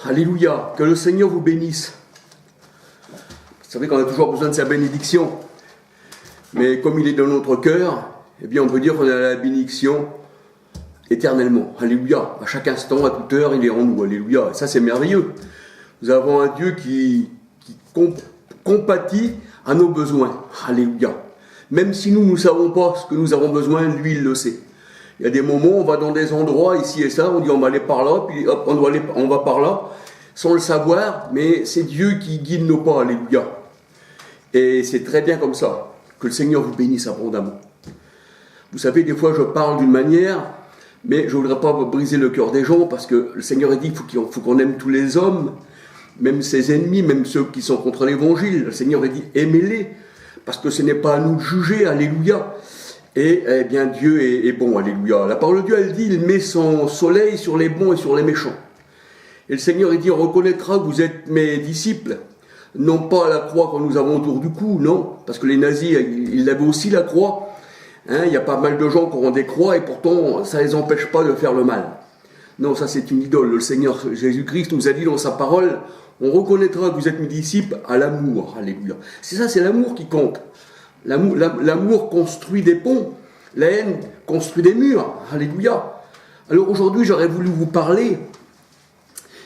Alléluia, que le Seigneur vous bénisse. Vous savez qu'on a toujours besoin de sa bénédiction. Mais comme il est dans notre cœur, eh bien on peut dire qu'on a la bénédiction éternellement. Alléluia, à chaque instant, à toute heure, il est en nous. Alléluia, et ça c'est merveilleux. Nous avons un Dieu qui compatit à nos besoins. Alléluia. Même si nous ne savons pas ce que nous avons besoin, lui il le sait. Il y a des moments, on va dans des endroits, ici et ça, on dit on va aller par là, puis hop, on va par là, sans le savoir, mais c'est Dieu qui guide nos pas, alléluia. Et c'est très bien comme ça, que le Seigneur vous bénisse abondamment. Vous savez, des fois je parle d'une manière, mais je ne voudrais pas briser le cœur des gens, parce que le Seigneur a dit qu'il faut qu'on aime tous les hommes, même ses ennemis, même ceux qui sont contre l'évangile. Le Seigneur a dit aimez-les, parce que ce n'est pas à nous de juger, alléluia. Et eh bien Dieu est bon, alléluia. La parole de Dieu, elle dit, il met son soleil sur les bons et sur les méchants. Et le Seigneur, il dit, on reconnaîtra que vous êtes mes disciples, non pas à la croix que nous avons autour du cou, non, parce que les nazis, ils avaient aussi la croix. Il y a pas mal de gens qui auront des croix et pourtant, ça ne les empêche pas de faire le mal. Non, ça c'est une idole. Le Seigneur Jésus-Christ nous a dit dans sa parole, on reconnaîtra que vous êtes mes disciples à l'amour, alléluia. C'est ça, c'est l'amour qui compte. L'amour construit des ponts, la haine construit des murs, alléluia. Alors aujourd'hui, j'aurais voulu vous parler,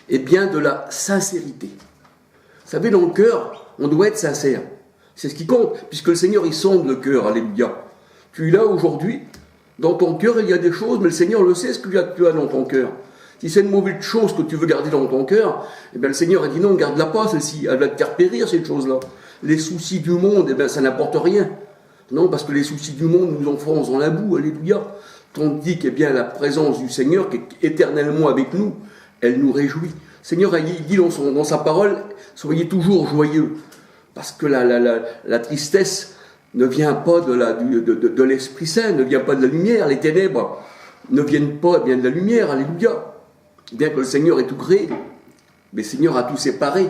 eh bien, de la sincérité. Vous savez, dans le cœur, on doit être sincère. C'est ce qui compte, puisque le Seigneur, il sonde le cœur, alléluia. Tu es là aujourd'hui, dans ton cœur, il y a des choses, mais le Seigneur le sait, ce que tu as dans ton cœur. Si c'est une mauvaise chose que tu veux garder dans ton cœur, eh bien, le Seigneur a dit non, garde-la pas, celle-ci, elle va te faire périr, cette chose-là. Les soucis du monde, eh bien, ça n'apporte rien. Non, parce que les soucis du monde nous enfoncent dans la boue, alléluia. Tandis que bien, la présence du Seigneur, qui est éternellement avec nous, elle nous réjouit. Le Seigneur a dit dans sa parole, soyez toujours joyeux. Parce que la tristesse ne vient pas de l'Esprit Saint, ne vient pas de la lumière. Les ténèbres ne viennent pas bien de la lumière, alléluia. Bien que le Seigneur ait tout créé, mais le Seigneur a tout séparé.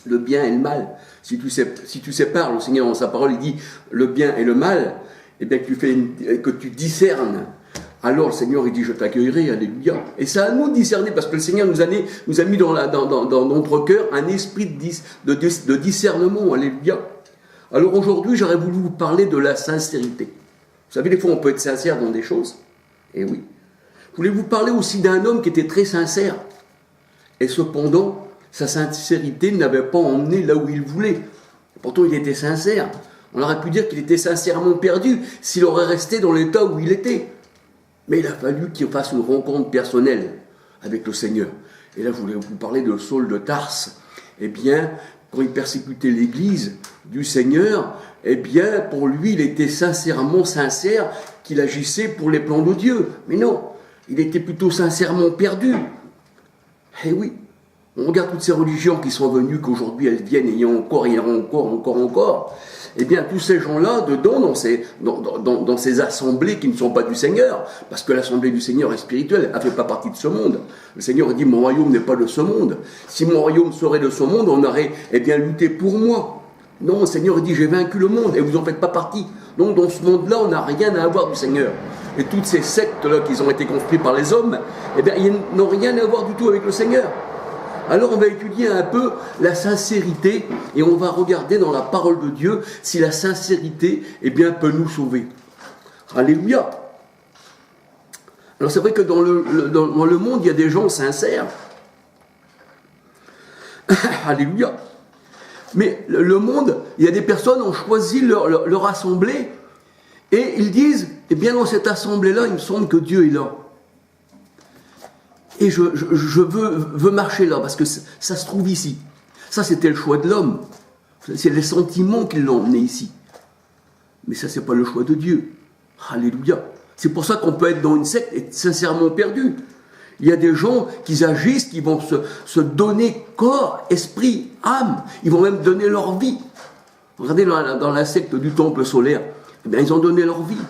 Le bien et le mal. Si tu sépares, le Seigneur dans sa parole, il dit le bien et le mal, et bien que tu discernes, alors le Seigneur il dit je t'accueillerai, alléluia. Et c'est à nous de discerner, parce que le Seigneur nous a mis dans notre cœur un esprit de discernement, alléluia. Alors aujourd'hui, j'aurais voulu vous parler de la sincérité. Vous savez, des fois on peut être sincère dans des choses, et oui. Je voulais vous parler aussi d'un homme qui était très sincère, et cependant, sa sincérité n'avait pas emmené là où il voulait. Pourtant, il était sincère. On aurait pu dire qu'il était sincèrement perdu s'il aurait resté dans l'état où il était. Mais il a fallu qu'il fasse une rencontre personnelle avec le Seigneur. Et là, je voulais vous parler de Saul de Tarse. Eh bien, quand il persécutait l'église du Seigneur, eh bien, pour lui, il était sincèrement sincère qu'il agissait pour les plans de Dieu. Mais non, il était plutôt sincèrement perdu. Eh oui. On regarde toutes ces religions qui sont venues, qu'aujourd'hui elles viennent, et il y a encore. Eh bien, tous ces gens-là, dedans, dans ces assemblées qui ne sont pas du Seigneur, parce que l'assemblée du Seigneur est spirituelle, elle ne fait pas partie de ce monde. Le Seigneur dit, mon royaume n'est pas de ce monde. Si mon royaume serait de ce monde, on aurait, eh bien, lutté pour moi. Non, le Seigneur dit, j'ai vaincu le monde, et vous n'en faites pas partie. Donc, dans ce monde-là, on n'a rien à avoir du Seigneur. Et toutes ces sectes-là qui ont été construites par les hommes, eh bien, ils n'ont rien à voir du tout avec le Seigneur. Alors on va étudier un peu la sincérité et on va regarder dans la parole de Dieu si la sincérité eh bien, peut nous sauver. Alléluia. Alors c'est vrai que dans le monde, il y a des gens sincères. Alléluia. Mais le monde, il y a des personnes qui ont choisi leur assemblée et ils disent, eh bien dans cette assemblée-là, il me semble que Dieu est là. Et je veux marcher là, parce que ça se trouve ici. Ça, c'était le choix de l'homme. C'est les sentiments qui l'ont emmené ici. Mais ça, c'est pas le choix de Dieu. Alléluia. C'est pour ça qu'on peut être dans une secte et être sincèrement perdu. Il y a des gens qui agissent, qui vont se donner corps, esprit, âme. Ils vont même donner leur vie. Regardez dans la secte du temple solaire. Eh bien, ils ont donné leur vie.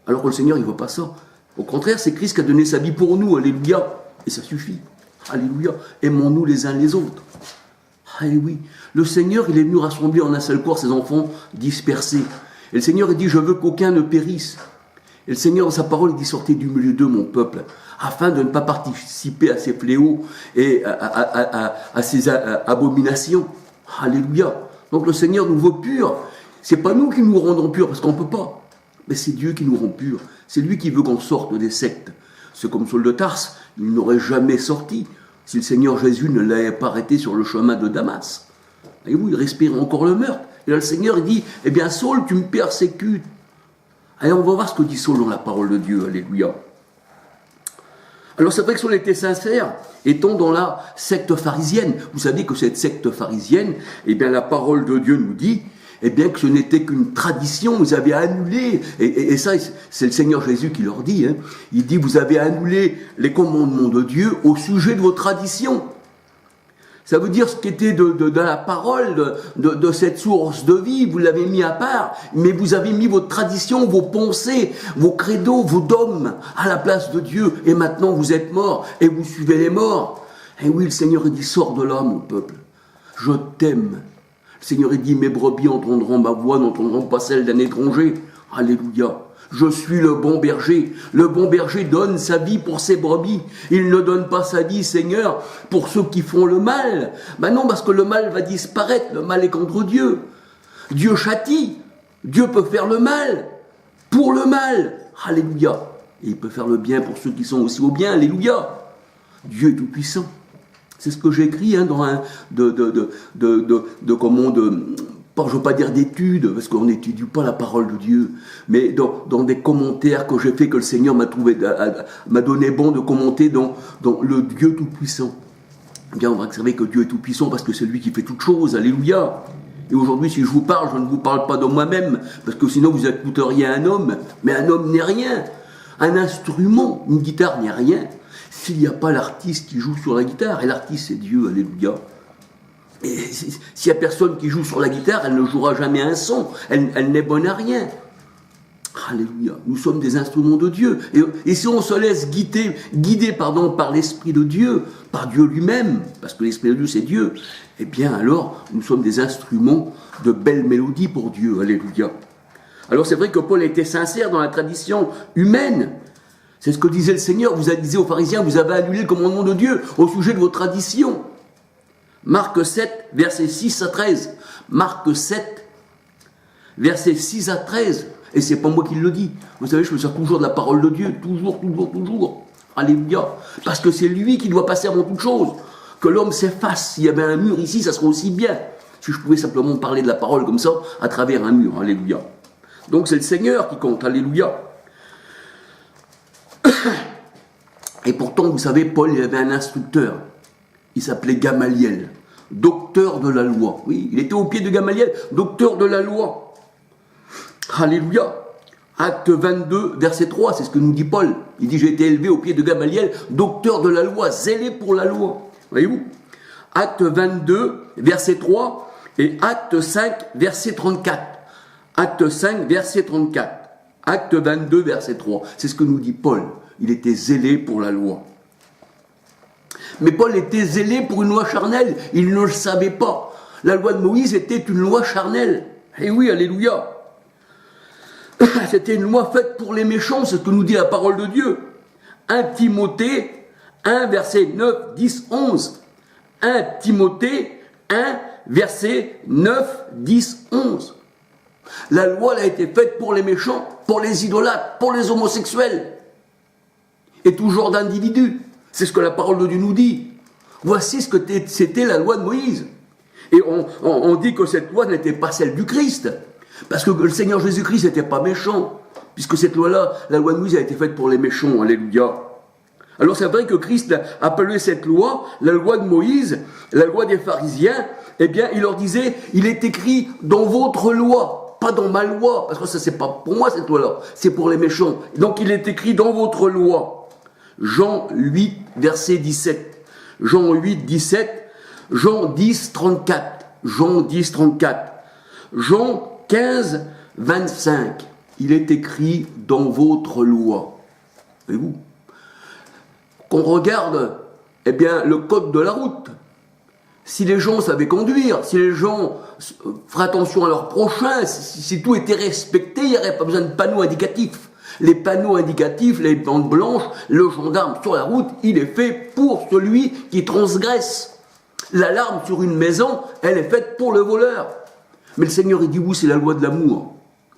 Alors que le Seigneur, il ne veut pas ça. Au contraire, c'est Christ qui a donné sa vie pour nous. Alléluia. Et ça suffit. Alléluia. Aimons-nous les uns les autres. Alléluia. Oui. Le Seigneur, il est venu rassembler en un seul corps ses enfants dispersés. Et le Seigneur, il dit, je veux qu'aucun ne périsse. Et le Seigneur, dans sa parole, il dit, sortez du milieu d'eux, mon peuple, afin de ne pas participer à ces fléaux et à ces abominations. Alléluia. Donc le Seigneur nous veut purs. C'est pas nous qui nous rendons purs, parce qu'on ne peut pas. Mais c'est Dieu qui nous rend purs. C'est lui qui veut qu'on sorte des sectes. C'est comme Saul de Tarse, il n'aurait jamais sorti si le Seigneur Jésus ne l'avait pas arrêté sur le chemin de Damas. Et vous, il respire encore le meurtre. Et là, le Seigneur, il dit, eh bien, Saul, tu me persécutes. Alors, on va voir ce que dit Saul dans la parole de Dieu. Alléluia. Alors, c'est vrai que Saul était sincère, étant dans la secte pharisienne. Vous savez que cette secte pharisienne, eh bien, la parole de Dieu nous dit, eh bien, que ce n'était qu'une tradition, vous avez annulé, et ça, c'est le Seigneur Jésus qui leur dit, hein. Il dit, vous avez annulé les commandements de Dieu au sujet de vos traditions. Ça veut dire ce qui était de la parole, de cette source de vie, vous l'avez mis à part, mais vous avez mis votre tradition, vos pensées, vos credos, vos dogmes à la place de Dieu, et maintenant vous êtes morts, et vous suivez les morts. Et oui, le Seigneur dit, sors de là, mon peuple, je t'aime. Le Seigneur dit, mes brebis entendront ma voix, n'entendront pas celle d'un étranger. Alléluia. Je suis le bon berger. Le bon berger donne sa vie pour ses brebis. Il ne donne pas sa vie, Seigneur, pour ceux qui font le mal. Ben non, parce que le mal va disparaître. Le mal est contre Dieu. Dieu châtie. Dieu peut faire le mal pour le mal. Alléluia. Et il peut faire le bien pour ceux qui sont aussi au bien. Alléluia. Dieu est tout puissant. C'est ce que j'écris dans un je ne veux pas dire d'études, parce qu'on n'étudie pas la parole de Dieu, mais dans des commentaires que j'ai fait, que le Seigneur m'a donné bon de commenter dans le Dieu Tout-Puissant. Eh bien, on va observer que Dieu est Tout-Puissant parce que c'est lui qui fait toutes choses. Alléluia. Et aujourd'hui, si je vous parle, je ne vous parle pas de moi-même, parce que sinon vous écouteriez un homme, mais un homme n'est rien. Un instrument, une guitare n'est rien, s'il n'y a pas l'artiste qui joue sur la guitare, et l'artiste c'est Dieu, alléluia. Et s'il n'y a personne qui joue sur la guitare, elle ne jouera jamais un son, elle n'est bonne à rien. Alléluia, nous sommes des instruments de Dieu. Et si on se laisse guider par l'Esprit de Dieu, par Dieu lui-même, parce que l'Esprit de Dieu c'est Dieu, eh bien alors nous sommes des instruments de belles mélodies pour Dieu, alléluia. Alors c'est vrai que Paul était sincère dans la tradition humaine. C'est ce que disait le Seigneur, vous avez dit aux pharisiens, vous avez annulé le commandement de Dieu au sujet de vos traditions. Marc 7, versets 6 à 13. Marc 7, versets 6 à 13. Et c'est pas moi qui le dis. Vous savez, je me sers toujours de la parole de Dieu. Toujours, toujours, toujours. Alléluia. Parce que c'est lui qui doit passer avant toute chose. Que l'homme s'efface. S'il y avait un mur ici, ça serait aussi bien. Si je pouvais simplement parler de la parole comme ça, à travers un mur. Alléluia. Donc c'est le Seigneur qui compte. Alléluia. Et pourtant, vous savez, Paul, il avait un instructeur. Il s'appelait Gamaliel, docteur de la loi. Oui, il était au pied de Gamaliel, docteur de la loi. Alléluia. Acte 22, verset 3, c'est ce que nous dit Paul. Il dit, j'ai été élevé au pied de Gamaliel, docteur de la loi, zélé pour la loi. Voyez-vous? Acte 22, verset 3, et acte 5, verset 34. Acte 5, verset 34. Acte 22, verset 3. C'est ce que nous dit Paul. Il était zélé pour la loi. Mais Paul était zélé pour une loi charnelle. Il ne le savait pas. La loi de Moïse était une loi charnelle. Eh oui, alléluia. C'était une loi faite pour les méchants, c'est ce que nous dit la parole de Dieu. 1 Timothée 1, verset 9, 10, 11. 1 Timothée 1, verset 9, 10, 11. La loi elle a été faite pour les méchants, pour les idolâtres, pour les homosexuels. Et tout genre d'individus. C'est ce que la parole de Dieu nous dit. Voici ce que c'était la loi de Moïse. Et on dit que cette loi n'était pas celle du Christ. Parce que le Seigneur Jésus-Christ n'était pas méchant. Puisque cette loi-là, la loi de Moïse a été faite pour les méchants. Alléluia. Alors c'est vrai que Christ a appelé cette loi, la loi de Moïse, la loi des pharisiens. Eh bien, il leur disait, il est écrit dans votre loi, pas dans ma loi. Parce que ça, c'est pas pour moi cette loi-là. C'est pour les méchants. Donc il est écrit dans votre loi. Jean 8, verset 17. Jean 8, 17. Jean 10, 34. Jean 10, 34. Jean 15, 25. Il est écrit dans votre loi. Voyez-vous? Qu'on regarde, eh bien, le code de la route. Si les gens savaient conduire, si les gens feraient attention à leur prochain, si tout était respecté, il n'y aurait pas besoin de panneaux indicatifs. Les panneaux indicatifs, les bandes blanches, le gendarme sur la route, il est fait pour celui qui transgresse. L'alarme sur une maison, elle est faite pour le voleur. Mais le Seigneur, il dit, oui, c'est la loi de l'amour.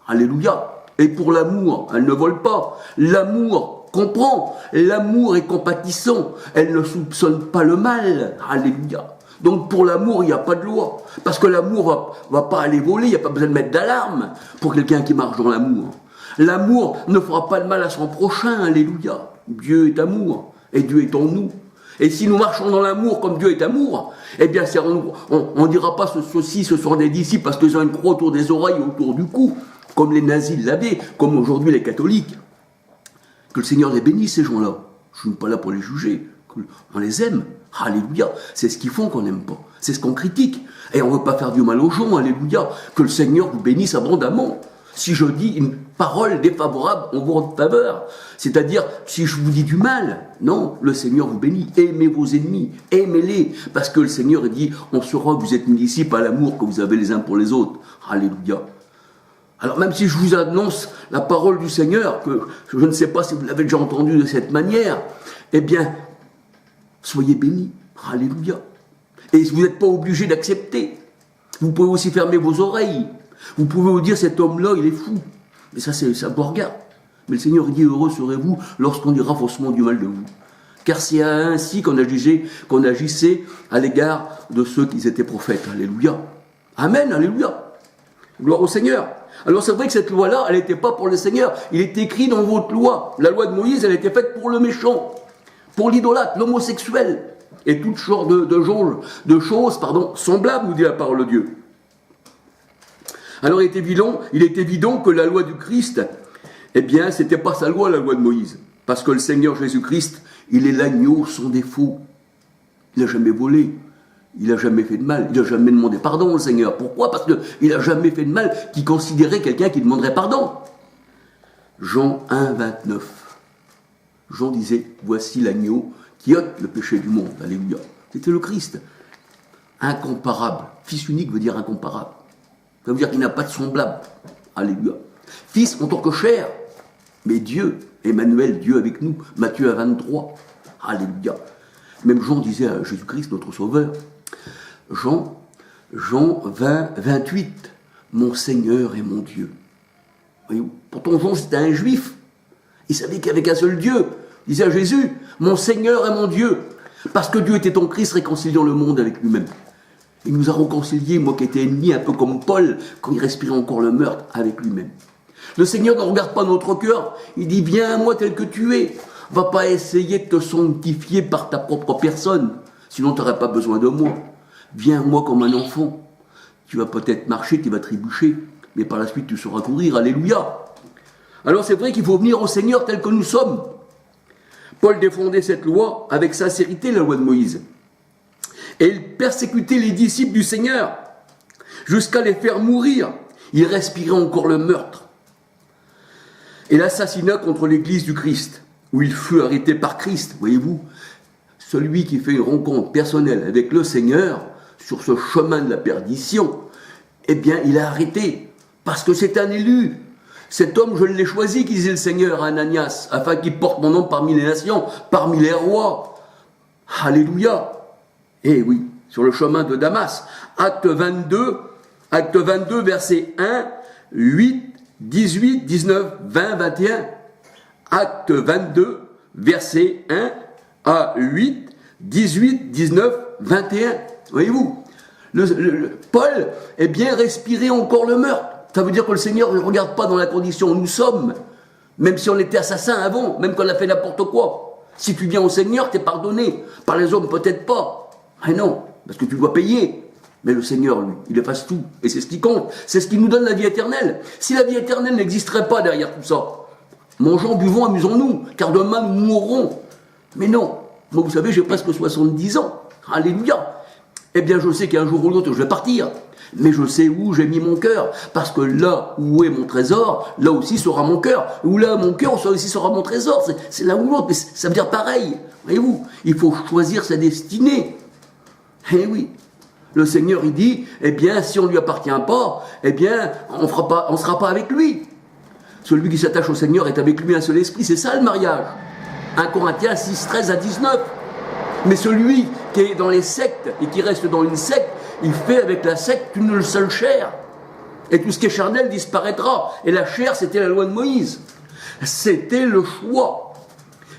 Alléluia. Et pour l'amour, elle ne vole pas. L'amour comprend. L'amour est compatissant. Elle ne soupçonne pas le mal. Alléluia. Donc pour l'amour, il n'y a pas de loi. Parce que l'amour va pas aller voler, il n'y a pas besoin de mettre d'alarme pour quelqu'un qui marche dans l'amour. L'amour ne fera pas de mal à son prochain. Alléluia. Dieu est amour. Et Dieu est en nous. Et si nous marchons dans l'amour comme Dieu est amour, eh bien on ne dira pas ceux-ci, ce sont des disciples parce qu'ils ont une croix autour des oreilles, autour du cou, comme les nazis l'avaient, comme aujourd'hui les catholiques. Que le Seigneur les bénisse, ces gens-là. Je ne suis pas là pour les juger. On les aime. Alléluia. C'est ce qu'ils font qu'on n'aime pas. C'est ce qu'on critique. Et on ne veut pas faire du mal aux gens. Alléluia. Que le Seigneur vous bénisse abondamment. Si je dis une parole défavorable en votre faveur, c'est-à-dire si je vous dis du mal, non, le Seigneur vous bénit. Aimez vos ennemis, aimez-les, parce que le Seigneur dit, on saura que vous êtes mes disciples à l'amour que vous avez les uns pour les autres. Alléluia. Alors même si je vous annonce la parole du Seigneur, que je ne sais pas si vous l'avez déjà entendu de cette manière, eh bien, soyez bénis. Alléluia. Et vous n'êtes pas obligé d'accepter. Vous pouvez aussi fermer vos oreilles. Vous pouvez vous dire, cet homme-là, il est fou. Mais ça vous regarde. Mais le Seigneur dit, heureux serez-vous lorsqu'on dira faussement du mal de vous. Car c'est ainsi qu'on agissait à l'égard de ceux qui étaient prophètes. Alléluia. Amen, alléluia. Gloire au Seigneur. Alors c'est vrai que cette loi-là, elle n'était pas pour le Seigneur. Il est écrit dans votre loi. La loi de Moïse, elle était faite pour le méchant, pour l'idolâtre, l'homosexuel, et toutes sortes de choses semblables, nous dit la parole de Dieu. Alors il est évident que la loi du Christ, eh bien, c'était pas sa loi, la loi de Moïse. Parce que le Seigneur Jésus-Christ, il est l'agneau sans défaut. Il n'a jamais volé. Il n'a jamais fait de mal. Il n'a jamais demandé pardon, le Seigneur. Pourquoi ? Parce qu'il n'a jamais fait de mal qui considérait quelqu'un qui demanderait pardon. Jean 1, 29. Jean disait, voici l'agneau qui ôte le péché du monde. Alléluia. C'était le Christ. Incomparable. Fils unique veut dire incomparable. Ça veut dire qu'il n'a pas de semblable. Alléluia. Fils en tant que chair, mais Dieu, Emmanuel, Dieu avec nous. Matthieu 23. Alléluia. Même Jean disait à Jésus-Christ, notre Sauveur, Jean 20, 28, mon Seigneur et mon Dieu. Voyez, pourtant Jean c'était un juif. Il savait qu'il n'y avait qu'un seul Dieu. Il disait à Jésus, mon Seigneur et mon Dieu. Parce que Dieu était en Christ réconciliant le monde avec lui-même. Il nous a réconciliés, moi qui étais ennemi, un peu comme Paul, quand il respirait encore le meurtre avec lui-même. Le Seigneur ne regarde pas notre cœur, il dit, viens à moi tel que tu es. Va pas essayer de te sanctifier par ta propre personne, sinon tu n'aurais pas besoin de moi. Viens à moi comme un enfant. Tu vas peut-être marcher, tu vas trébucher, mais par la suite tu sauras courir, alléluia. Alors c'est vrai qu'il faut venir au Seigneur tel que nous sommes. Paul défendait cette loi avec sincérité, la loi de Moïse. Et il persécutait les disciples du Seigneur, jusqu'à les faire mourir. Il respirait encore le meurtre et l'assassinat contre l'église du Christ, où il fut arrêté par Christ, voyez-vous. Celui qui fait une rencontre personnelle avec le Seigneur, sur ce chemin de la perdition, eh bien, il est arrêté, parce que c'est un élu. Cet homme, je l'ai choisi, qui disait le Seigneur à Ananias, afin qu'il porte mon nom parmi les nations, parmi les rois. Alléluia. Eh oui, sur le chemin de Damas. Acte 22, versets 1, 8, 18, 19, 20, 21. Acte 22, versets 1 à 8, 18, 19, 21. Voyez-vous, Paul est bien respiré encore le meurtre. Ça veut dire que le Seigneur ne regarde pas dans la condition où nous sommes, même si on était assassin avant, même quand on a fait n'importe quoi. Si tu viens au Seigneur, t'es pardonné. Par les hommes, peut-être pas. Mais non, parce que tu dois payer. Mais le Seigneur, lui, il efface tout. Et c'est ce qui compte. C'est ce qui nous donne la vie éternelle. Si la vie éternelle n'existerait pas derrière tout ça, mangeons, buvons, amusons-nous, car demain nous mourrons. Mais non. Moi, vous savez, j'ai presque 70 ans. Alléluia. Eh bien, je sais qu'un jour ou l'autre, je vais partir. Mais je sais où j'ai mis mon cœur. Parce que là où est mon trésor, là aussi sera mon cœur. Où là, mon cœur, ça aussi sera mon trésor. C'est là ou l'autre. Mais ça veut dire pareil. Voyez-vous, il faut choisir sa destinée. Eh oui. Le Seigneur, il dit, eh bien, si on ne lui appartient pas, eh bien, on ne sera pas avec lui. Celui qui s'attache au Seigneur est avec lui un seul esprit. C'est ça le mariage. 1 Corinthiens 6, 13 à 19. Mais celui qui est dans les sectes et qui reste dans une secte, il fait avec la secte une seule chair. Et tout ce qui est charnel disparaîtra. Et la chair, c'était la loi de Moïse. C'était le choix.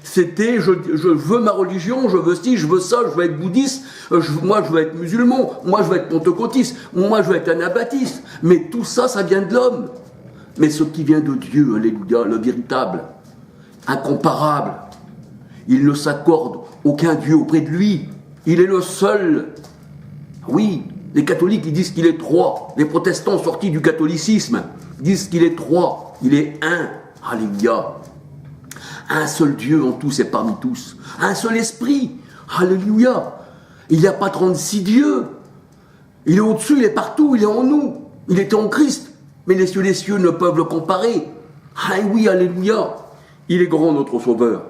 C'était, je veux ma religion, je veux ci, je veux ça, je veux être bouddhiste, moi je veux être musulman, moi je veux être pentecôtiste, moi je veux être anabaptiste. Mais tout ça, ça vient de l'homme. Mais ce qui vient de Dieu, alléluia, le véritable, incomparable, il ne s'accorde aucun Dieu auprès de lui. Il est le seul. Oui, les catholiques, ils disent qu'il est trois. Les protestants sortis du catholicisme disent qu'il est trois. Il est un. Alléluia. Un seul Dieu en tous et parmi tous. Un seul esprit. Alléluia. Il n'y a pas 36 dieux. Il est au-dessus, il est partout, il est en nous. Il était en Christ. Mais les cieux ne peuvent le comparer. Ah oui, alléluia. Il est grand, notre Sauveur.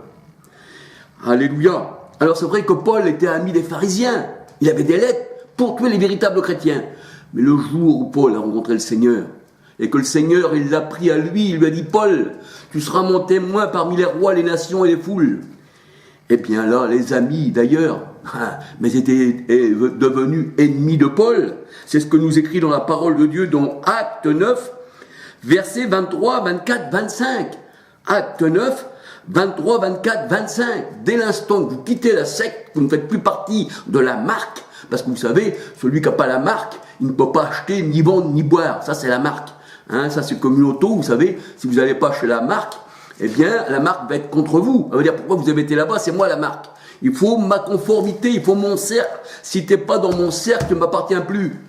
Alléluia. Alors c'est vrai que Paul était ami des pharisiens. Il avait des lettres pour tuer les véritables chrétiens. Mais le jour où Paul a rencontré le Seigneur, et que le Seigneur, il l'a pris à lui, il lui a dit, Paul, tu seras mon témoin parmi les rois, les nations et les foules. Et bien là, les amis d'ailleurs, mais étaient devenus ennemis de Paul. C'est ce que nous écrit dans la parole de Dieu, dans Acte 9, versets 23, 24, 25. Acte 9, 23, 24, 25. Dès l'instant que vous quittez la secte, vous ne faites plus partie de la marque, parce que vous savez, celui qui n'a pas la marque, il ne peut pas acheter, ni vendre, ni boire. Ça, c'est la marque. Ça, c'est comme une auto, vous savez, si vous n'allez pas chez la marque, eh bien, la marque va être contre vous. Ça veut dire, pourquoi vous avez été là-bas, c'est moi la marque. Il faut ma conformité, il faut mon cercle. Si tu n'es pas dans mon cercle, tu ne m'appartiens plus.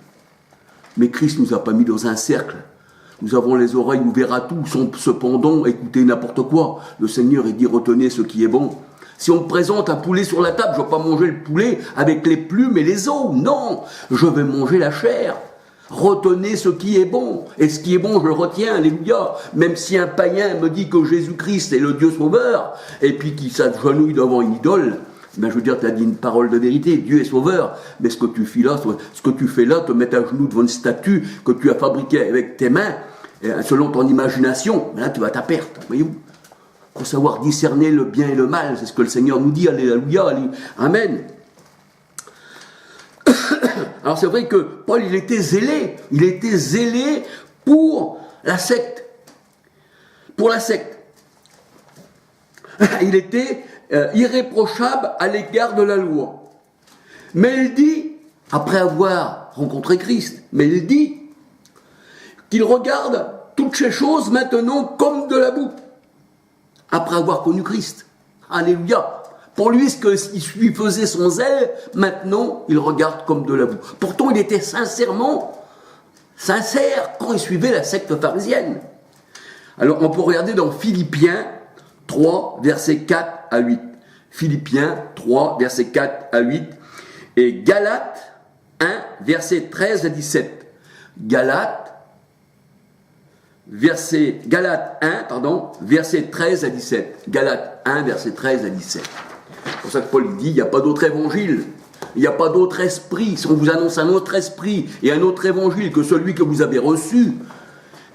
Mais Christ ne nous a pas mis dans un cercle. Nous avons les oreilles ouvertes à tout, sans cependant écouter n'importe quoi. Le Seigneur, il dit, retenez ce qui est bon. Si on me présente un poulet sur la table, je ne vais pas manger le poulet avec les plumes et les os. Non, je vais manger la chair. Retenez ce qui est bon. Et ce qui est bon, je le retiens, alléluia. Même si un païen me dit que Jésus-Christ est le Dieu sauveur, et puis qu'il s'agenouille devant une idole, ben je veux dire, tu as dit une parole de vérité, Dieu est sauveur, mais ce que tu fais là, te mettre à genoux devant une statue que tu as fabriquée avec tes mains, selon ton imagination, ben là tu vas à ta perte, voyez-vous. Il faut savoir discerner le bien et le mal, c'est ce que le Seigneur nous dit, alléluia, amen. Alors c'est vrai que Paul, il était zélé pour la secte. Pour la secte. Il était irréprochable à l'égard de la loi. Mais il dit, après avoir rencontré Christ, mais il dit qu'il regarde toutes ces choses maintenant comme de la boue, après avoir connu Christ. Alléluia. Pour lui, ce qui lui faisait son zèle, maintenant, il regarde comme de la boue. Pourtant, il était sincère quand il suivait la secte pharisienne. Alors, on peut regarder dans Philippiens 3, versets 4 à 8. Philippiens 3, versets 4 à 8. Et Galates 1, versets 13 à 17. Galates 1, versets 13 à 17. Galates 1, versets 13 à 17. C'est pour ça que Paul dit, il n'y a pas d'autre évangile, il n'y a pas d'autre esprit. Si on vous annonce un autre esprit et un autre évangile que celui que vous avez reçu,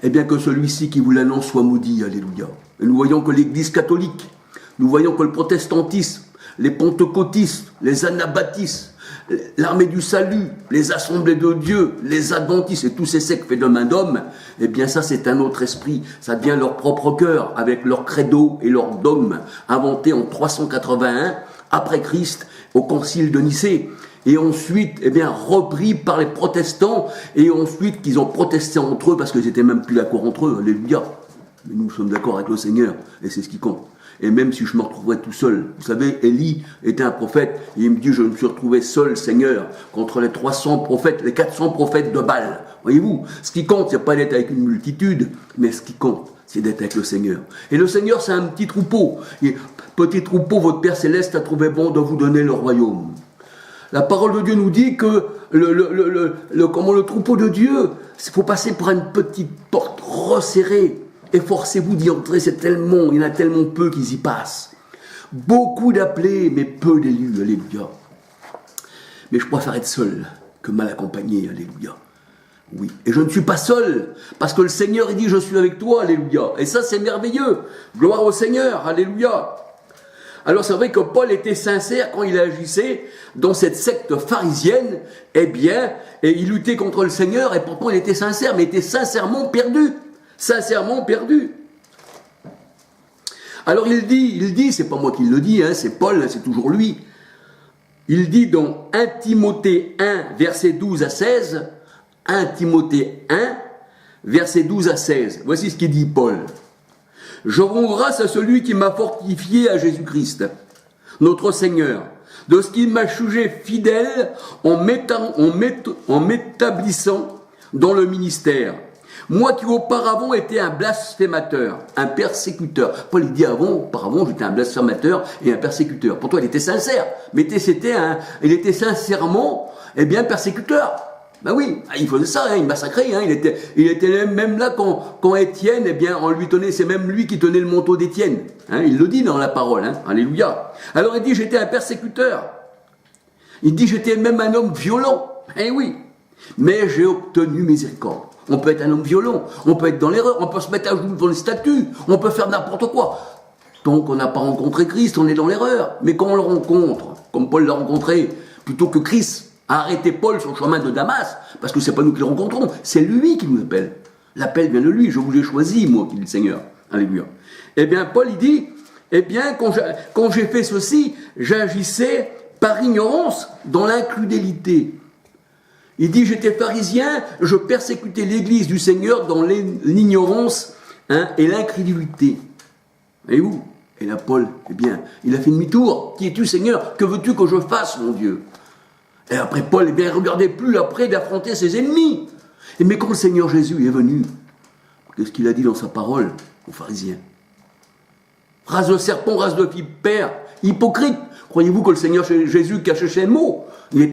eh bien que celui-ci qui vous l'annonce soit maudit, alléluia. Et nous voyons que l'Église catholique, nous voyons que le protestantisme, les pentecôtistes, les anabaptistes, l'armée du salut, les assemblées de Dieu, les adventistes et tous ces sectes faits de main d'homme, eh bien ça c'est un autre esprit, ça devient leur propre cœur avec leur credo et leur dogme inventés en 381 après Christ au concile de Nicée et ensuite eh bien repris par les protestants et ensuite qu'ils ont protesté entre eux parce qu'ils n'étaient même plus d'accord entre eux, alléluia. Mais nous sommes d'accord avec le Seigneur et c'est ce qui compte. Et même si je me retrouverais tout seul, vous savez, Élie était un prophète, et il me dit, je me suis retrouvé seul, Seigneur, contre les 300 prophètes, les 400 prophètes de Baal. Voyez-vous, ce qui compte, c'est pas d'être avec une multitude, mais ce qui compte, c'est d'être avec le Seigneur. Et le Seigneur, c'est un petit troupeau. Et, petit troupeau, votre Père Céleste a trouvé bon de vous donner le royaume. La parole de Dieu nous dit que le troupeau de Dieu, il faut passer par une petite porte resserrée. Efforcez-vous d'y entrer, il y en a tellement peu qui y passent. Beaucoup d'appelés, mais peu d'élus, alléluia. Mais je préfère être seul que mal accompagné, alléluia. Oui, et je ne suis pas seul, parce que le Seigneur, il dit, je suis avec toi, alléluia. Et ça, c'est merveilleux. Gloire au Seigneur, alléluia. Alors, c'est vrai que Paul était sincère quand il agissait dans cette secte pharisienne, eh bien, et il luttait contre le Seigneur, et pourtant il était sincère, mais il était sincèrement perdu. Sincèrement perdu. Alors, il dit, c'est pas moi qui le dis, hein, c'est Paul, c'est toujours lui. Il dit dans 1 Timothée 1, versets 12 à 16, 1 Timothée 1, versets 12 à 16. Voici ce qu'il dit Paul. « Je rends grâce à celui qui m'a fortifié à Jésus-Christ, notre Seigneur, de ce qu'il m'a jugé fidèle en m'établissant dans le ministère. Moi qui auparavant étais un blasphémateur, un persécuteur. » Paul il dit auparavant j'étais un blasphémateur et un persécuteur. Pourtant il était sincère, mais il était sincèrement persécuteur. Ben oui, il faisait ça, il massacrait, il était même là quand Étienne, on lui tenait, c'est même lui qui tenait le manteau d'Étienne. Il le dit dans la parole, alléluia. Alors il dit j'étais un persécuteur. Il dit j'étais même un homme violent. Oui, mais j'ai obtenu miséricorde. On peut être un homme violent, on peut être dans l'erreur, on peut se mettre à genoux devant les statues, on peut faire n'importe quoi. Tant qu'on n'a pas rencontré Christ, on est dans l'erreur. Mais quand on le rencontre, comme Paul l'a rencontré, plutôt que Christ a arrêté Paul sur le chemin de Damas, parce que c'est pas nous qui le rencontrons, c'est lui qui nous appelle. L'appel vient de lui, je vous ai choisi, moi, qui dit le Seigneur. Alléluia. Paul, il dit, quand j'ai fait ceci, j'agissais par ignorance dans l'incrédulité. Il dit, j'étais pharisien, je persécutais l'église du Seigneur dans l'ignorance et l'incrédulité. Et où? Et là, Paul, il a fait demi-tour. Qui es-tu, Seigneur? Que veux-tu que je fasse, mon Dieu? Et après, Paul, il ne regardait plus après d'affronter ses ennemis. Mais quand le Seigneur Jésus est venu, qu'est-ce qu'il a dit dans sa parole aux pharisiens? Race de serpent, race de vipère, hypocrite. Croyez-vous que le Seigneur Jésus cachait ses mots?